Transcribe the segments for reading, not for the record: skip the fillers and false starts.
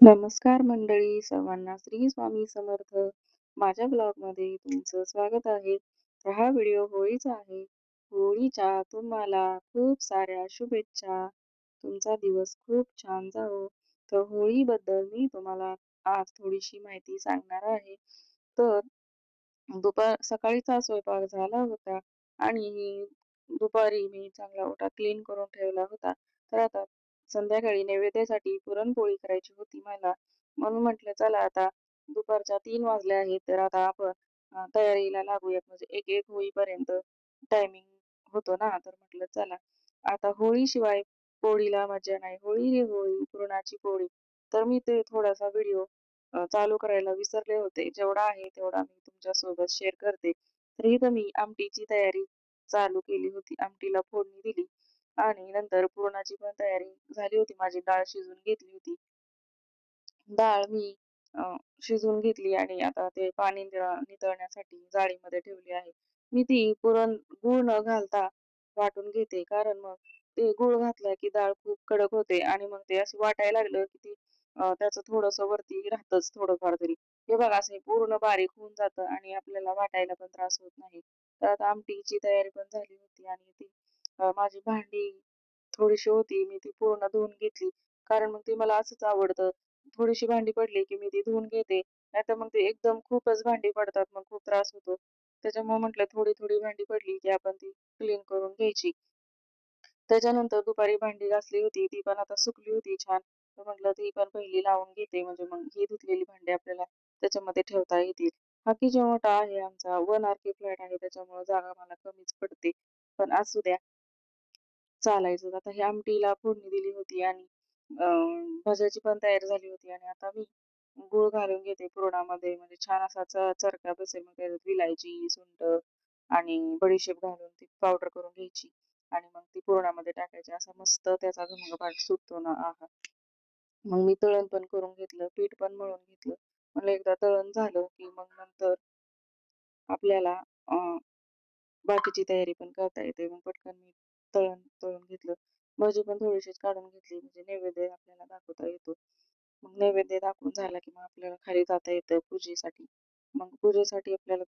नमस्कार मंडळी, सर्वांना श्री स्वामी समर्थ. माझ्या ब्लॉगमध्ये तुमचं स्वागत आहे. तर हा व्हिडिओ होळीचा आहे. होळीच्या तुम्हाला खूप साऱ्या शुभेच्छा. तुमचा दिवस खूप छान जावो. तर होळीबद्दल मी तुम्हाला आज थोडीशी माहिती सांगणार आहे. तर सकाळीचा स्वयंपाक झाला होता आणि दुपारी मी चांगला ओटा क्लीन करून ठेवला होता. तर आता संध्याकाळी नैवेद्यासाठी पुरणपोळी करायची होती मला. म्हणून म्हटलं चला आता दुपारच्या 3 वाजले आहेत, तर आता आपण तयारीला लागूयात. म्हणजे 1-1 होईपर्यंत टायमिंग होतो ना, तर म्हटलं चला. आता होळीशिवाय पोळीला मज्जा नाही. होळी रे होळी, पुरणाची पोळी. तर मी ते थोडासा व्हिडिओ चालू करायला विसरले होते. जेवढा आहे तेवढा मी तुमच्यासोबत शेअर करते. तर इथं मी आमटीची तयारी चालू केली होती. आमटीला फोडणी दिली आणि नंतर पुरणाची पण तयारी झाली होती. माझी डाळ शिजवून घेतली होती. डाळ मी अ, शिजवून घेतली आणि आता ते पाणी नितळण्यासाठी जाळीमध्ये ठेवली आहे. मी ती गूळ न घालता वाटून घेते, कारण मग ते गूळ घातला की डाळ खूप कडक होते आणि मग ते असं वाटायला लागलं की ती त्याचं थोडंसं वरती राहतच थोडंफार तरी. हे बघा असं हे पूर्ण बारीक होऊन जातं आणि आपल्याला वाटायला पण त्रास होत नाही. तर आता आमटीची तयारी पण झाली होती आणि ती माझी भांडी थोडीशी होती. मी ती पूर्ण धुवून घेतली. कारण मग ती मला असंच आवडतं. थोडीशी भांडी पडली की मी ती धुवून घेते. नाहीतर मग ते एकदम खूपच भांडी पडतात, मग खूप त्रास होतो. त्याच्यामुळे म्हटलं थोडी-थोडी भांडी पडली की आपण ती क्लीन करून घ्यायची. त्याच्यानंतर दुपारी भांडी घासली होती, ती पण आता सुकली होती छान. तर म्हटलं ती पण पहिली लावून घेते, म्हणजे मग ही धुतलेली भांडी आपल्याला त्याच्यामध्ये ठेवता येतील. हा किचन ओटा आहे आमचा. 1 आर-के फ्लॅट आहे, त्याच्यामुळे जागा मला कमीच पडते. पण असू द्या, चालायचं. आता ही आमटीला फोडणी दिली होती आणि भज्याची पण तयारी झाली होती आणि आता मी गूळ घालून घेते पुरणामध्ये, म्हणजे छान असा चरका बसेल. मग त्याच्यात विलायची, सुंठ आणि बडीशेप घालून ती पावडर करून घ्यायची आणि मग ती पुरणामध्ये टाकायची. असा मस्त त्याचा घमघमाट सुटतो ना, आहा! मग मी तळण पण करून घेतलं, पीठ पण मळून घेतलं. म्हणलं एकदा तळण झालं की मग नंतर आपल्याला बाकीची तयारी पण करता येते. मग पटकन मी तळण तळून घेतलं. भजी पण थोडीशीच काढून घेतली, म्हणजे नैवेद्य आपल्याला दाखवता येतो. मग नैवेद्य दाखवून झाला की मग आपल्याला खाली जाता येतं पूजेसाठी. मग पूजेसाठी आपल्याला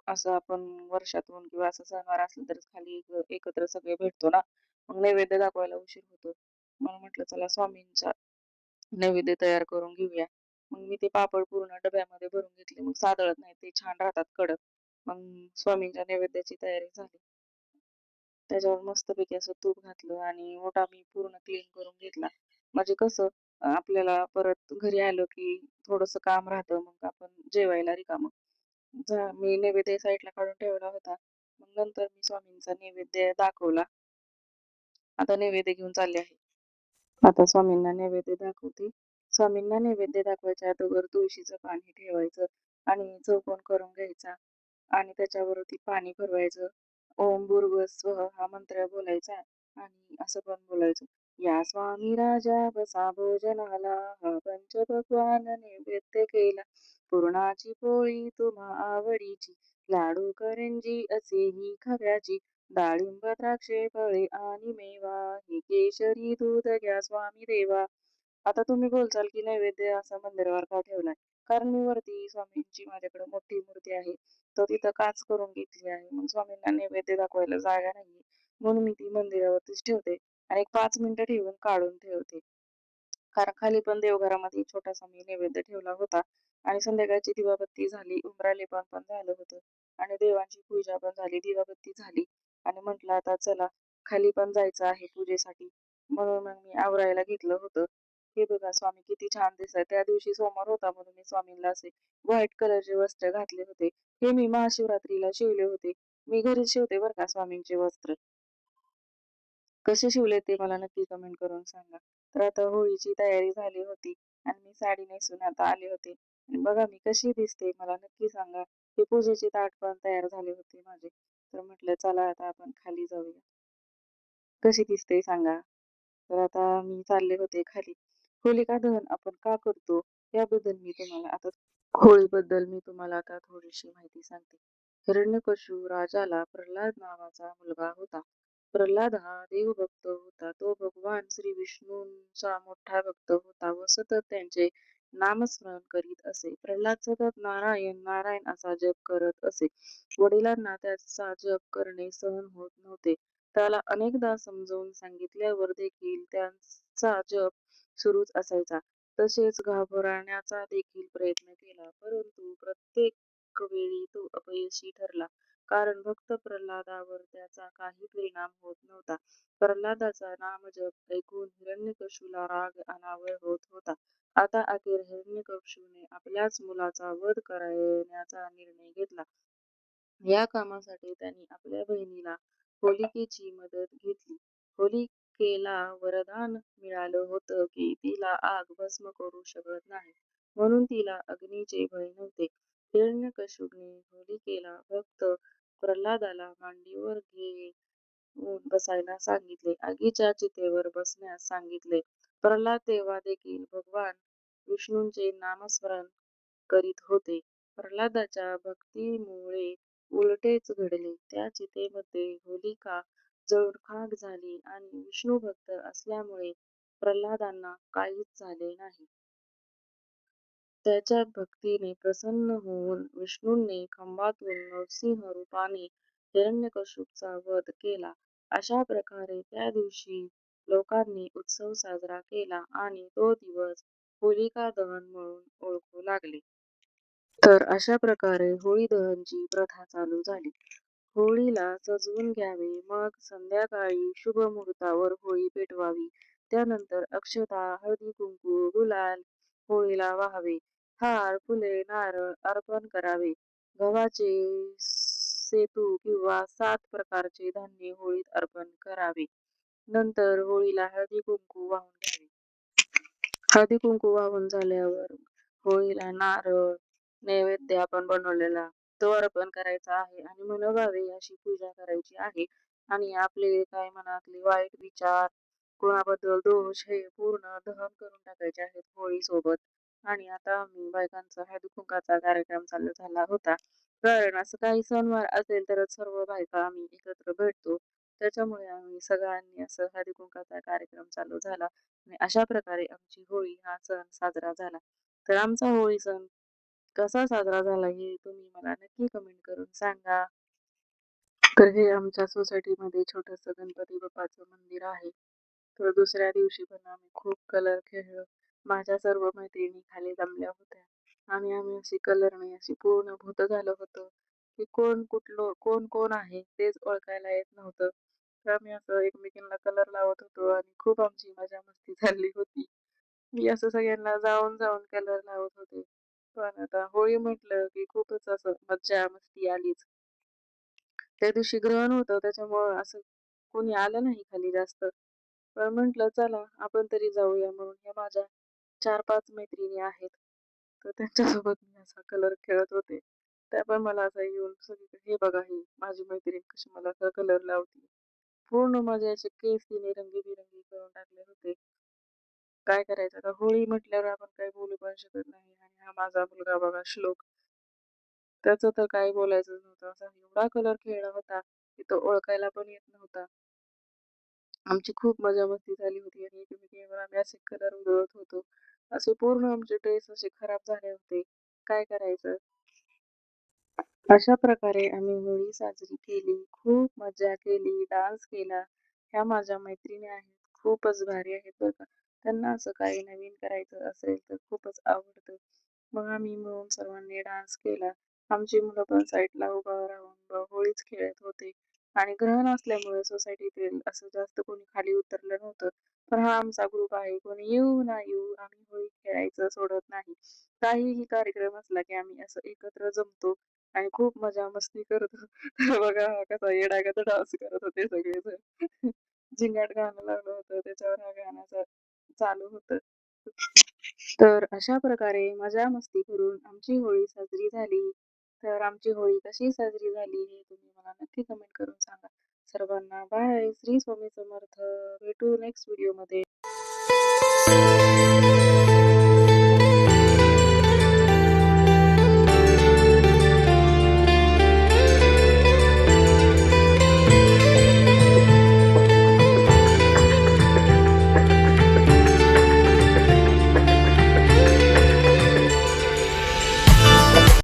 असं आपण वर्षातून किंवा असं सणवार असलं तरच खाली एकत्र सगळे भेटतो ना. मग नैवेद्य दाखवायला उशीर होतो. म्हणून म्हटलं चला स्वामींचा नैवेद्य तयार करून घेऊया. मग मी ते पापड पूर्ण डब्यामध्ये भरून घेतले. मग सादळत नाही, ते छान राहतात कडक. मग स्वामींच्या नैवेद्याची तयारी झाली. त्याच्यावर मस्तपैकी असं तूप घातलं आणि ओटा मी पूर्ण क्लीन करून घेतला. म्हणजे कसं आपल्याला परत घरी आलं की थोडंसं काम राहतं, मग आपण जेवायला रिकामं. मी नैवेद्य साईडला काढून ठेवला होता. मग नंतर मी स्वामींचा नैवेद्य दाखवला. आता नैवेद्य घेऊन चालले आहे. आता स्वामींना नैवेद्य दाखवते. स्वामींना नैवेद्य दाखवायच्या अगोदर तुळशीचं पाणी ठेवायचं आणि चौकोन करून घ्यायचा आणि त्याच्यावरती पाणी भरवायचं. ओम भूर्भुवः हा मंत्र बोलायचा आणि असं पण बोलायचं. या स्वामी राजा बसा भोजनाला, हा पंचपक्वान्न नैवेद्य केला. पुरणाची पोळी तुम्हा आवडीची, लाडू करंजी असेही खव्याची. डाळिंब द्राक्षे फळे आणि मेवा, ही केशरी दूध घ्या स्वामी देवा. आता तुम्ही बोलचाल की नैवेद्य असा मंदिरावर का ठेवलाय? कारण मी वरती स्वामींची माझ्याकडे मोठी मूर्ती आहे, तर तिथं काच करून घेतली आहे. मग स्वामींना नैवेद्य दाखवायला जागा नाहीये, म्हणून मी ती मंदिरावरतीच ठेवते आणि एक 5 मिनिटं ठेवून काढून ठेवते. कारण खाली पण देवघरामध्ये छोटासा मी नैवेद्य ठेवला होता आणि संध्याकाळची दिवाबत्ती झाली, उंबरालेपण पण झालं होतं आणि देवांची पूजा पण झाली, दिवाबत्ती झाली आणि म्हटलं आता चला खाली पण जायचं आहे पूजेसाठी. म्हणून मग मी आवरायला घेतलं होतं. हे बघा स्वामी किती छान दिसतात. त्या दिवशी सोमवार होता म्हणून मी स्वामींना असे व्हाईट कलरचे वस्त्र घातले होते. हे मी महाशिवरात्रीला शिवले होते. मी घरीच शिवते बरं का स्वामींचे वस्त्र. कसे शिवले ते मला नक्की कमेंट करून सांगा. तर आता होळीची तयारी झाली होती आणि मी साडी नेसून आता आले होते. आणि बघा मी कशी दिसते मला नक्की सांगा. हे पूजेचे ताट पण तयार झाले होते माझे. तर म्हटलं चला आता आपण खाली जाऊया. कशी दिसते सांगा. तर आता मी चालले होते खाली. होलिका दहन आपण का करतो याबद्दल मी तुम्हाला आता होळीबद्दल मी तुम्हाला आता थोडीशी माहिती सांगते. हिरण्यकशिपू राजाला प्रल्हाद नावाचा मुलगा होता. प्रल्हाद हा देवभक्त होता. तो भगवान श्री विष्णूंचा मोठा भक्त होता व सतत त्यांचे नामस्मरण करीत असे. प्रल्हाद सतत नारायण नारायण असा जप करत असे. वडिलांना त्याचा जप करणे सहन होत नव्हते. त्याला अनेकदा समजावून सांगितल्यावर देखील त्यांचा जप सुरूच असायचा. तसेच घाबरण्याचा देखील प्रयत्न केला, परंतु प्रत्येक वेळी तो अपयशी ठरला. कारण भक्त प्रल्हादावर त्याचा काही परिणाम होत नव्हता. प्रल्हादाचा नामजप ऐकून हिरण्यकशिपूला राग अनावर होत होता. आता अखेर हिरण्यकशिपूने आपल्याच मुलाचा वध करण्याचा निर्णय घेतला. या कामासाठी त्यांनी आपल्या बहिणीला होलिकेची मदत घेतली. होलिकेला वरदान मिळालं होतं की तिला आग भस्म करू शकत नाही, म्हणून तिला अग्नीचे भय नव्हते. हिरण्यकशिपूने होलिकेला भक्त प्रल्हादाला मांडीवर घेऊन बसायला सांगितले. आगीच्या चितेवर बसण्यास सांगितले. प्रल्हाद तेव्हा देखील भगवान विष्णूंचे नामस्मरण करीत होते. प्रल्हादाच्या भक्तीमुळे उलटेच घडले. त्या चितेमध्ये होलिका जळून खाक झाली आणि विष्णुभक्त असल्यामुळे प्रल्हादांना काहीच झाले नाही. त्याच्या भक्तीने प्रसन्न होऊन विष्णूंनी खंबातून नरसिंह रूपाने हिरण्यकशिपूचा वध केला. अशा प्रकारे त्या दिवशी लोकांनी उत्सव साजरा केला आणि तो दिवस होलिका दहन म्हणून ओळखू लागले. तर अशा प्रकारे होळी दहनची प्रथा चालू झाली. होळीला सजवून घ्यावे, मग संध्याकाळी शुभ मुहूर्तावर होळी पेटवावी. त्यानंतर अक्षता, हळदी-कुंकू, गुलाल होळीला वाहावे. हार, फुले, नारळ अर्पण करावे. गव्हाचे सेतू किंवा 7 प्रकारचे धान्य होळीत अर्पण करावे. नंतर होळीला हळदी-कुंकू वाहून घ्यावे. हळदी-कुंकू वाहून झाल्यावर होळीला नारळ, नैवेद्य आपण बनवलेला तो अर्पण करायचा आहे आणि मनोभावे अशी पूजा करायची आहे. आणि आपले काय मनातले वाईट विचार, कुणाबद्दल दोष हे पूर्ण दहन करून टाकायचे आहेत होळी सोबत. आणि आता आम्ही बायकांचा हळदी-कुंकाचा कार्यक्रम चालू झाला होता. कारण असं काही सणवार असेल तरच सर्व बायका आम्ही एकत्र भेटतो. त्याच्यामुळे आम्ही सगळ्यांनी असं हळदी-कुंकाचा कार्यक्रम चालू झाला आणि अशा प्रकारे आमची होळी हा सण साजरा झाला. तर आमचा होळी सण कसा साजरा झाला हे तुम्ही मला नक्की कमेंट करून सांगा. तर हे आमच्या सोसायटीमध्ये छोटंसं गणपती बाप्पाचं मंदिर आहे. तर दुसऱ्या दिवशी पण आम्ही खूप कलर खेळलो. माझ्या सर्व मैत्रिणी खाली जमल्या होत्या आणि आम्ही अशी कलरने अशी पूर्ण भूत झालं होतं की कोण कुठलं कोण कोण आहे तेच ओळखायला येत नव्हतं. तर आम्ही असं एकमेकींना कलर लावत होतो आणि खूप आमची मजा मस्ती चालली होती. मी असं सगळ्यांना जाऊन जाऊन कलर लावत होते. पण आता होळी म्हटलं की खूपच असं मज्जा मस्ती आलीच. त्या दिवशी ग्रहण होतं त्याच्यामुळं असं कोणी आलं नाही खाली जास्त. पण म्हटलं चला आपण तरी जाऊया म्हणून ह्या माझ्या 4-5 मैत्रिणी आहेत. तर त्यांच्यासोबत मी असा कलर खेळत होते. त्या पण मला असं येऊन सगळीकडे हे बघा ही माझी मैत्रीण कशी मला कलर लावती. पूर्ण माझे असे केस तिने रंगीबिरंगी करून टाकले होते. काय करायचं आता होळी म्हटल्यावर आपण काही बोलू पण शकत नाही. आणि हा माझा मुलगा बघा श्लोक, त्याचं तर काही बोलायचंच नव्हतं. असा एवढा कलर खेळला होता की तो ओळखायला पण येत नव्हता. आमची खूप मजा मस्ती झाली होती आणि एकमेकींवर आम्ही असे कलर उधळत होतो. असे पूर्ण आमचे ड्रेस असे खराब झाले होते. काय करायचं? अशा प्रकारे आम्ही होळी साजरी केली. खूप मजा केली, डान्स केला. ह्या माझ्या मैत्रिणी आहेत. खूपच भारी आहेत बरं का. त्यांना असं काही नवीन करायचं असेल तर खूपच आवडतं. मग आम्ही मिळून सर्वांनी डान्स केला. आमची मुलं पण साईडला उभं राहून होळीच खेळत होते. आणि ग्रहण असल्यामुळे सोसायटीतील असं जास्त कोणी खाली उतरलं नव्हतं. पण हा आमचा ग्रुप आहे. कोणी येऊ ना येऊ आम्ही होळी खेळायचं सोडत नाही. काहीही कार्यक्रम असला की आम्ही असं एकत्र जमतो आणि खूप मजा मस्ती करतो. तर बघा हा कसा येडागत डान्स करत होते सगळेजण. झिंगाट गाणं लावलं होतं त्याच्यावर हा गाण्याचं चालू होतं. तर अशा प्रकारे मजा मस्ती करून आमची होळी साजरी झाली. तर आमची होळी कशी साजरी झाली हे तुम्ही मला नक्की कमेंट करून सांगा. सर्वांना बाय. श्री स्वामी समर्थ. भेटू नेक्स्ट व्हिडिओमध्ये.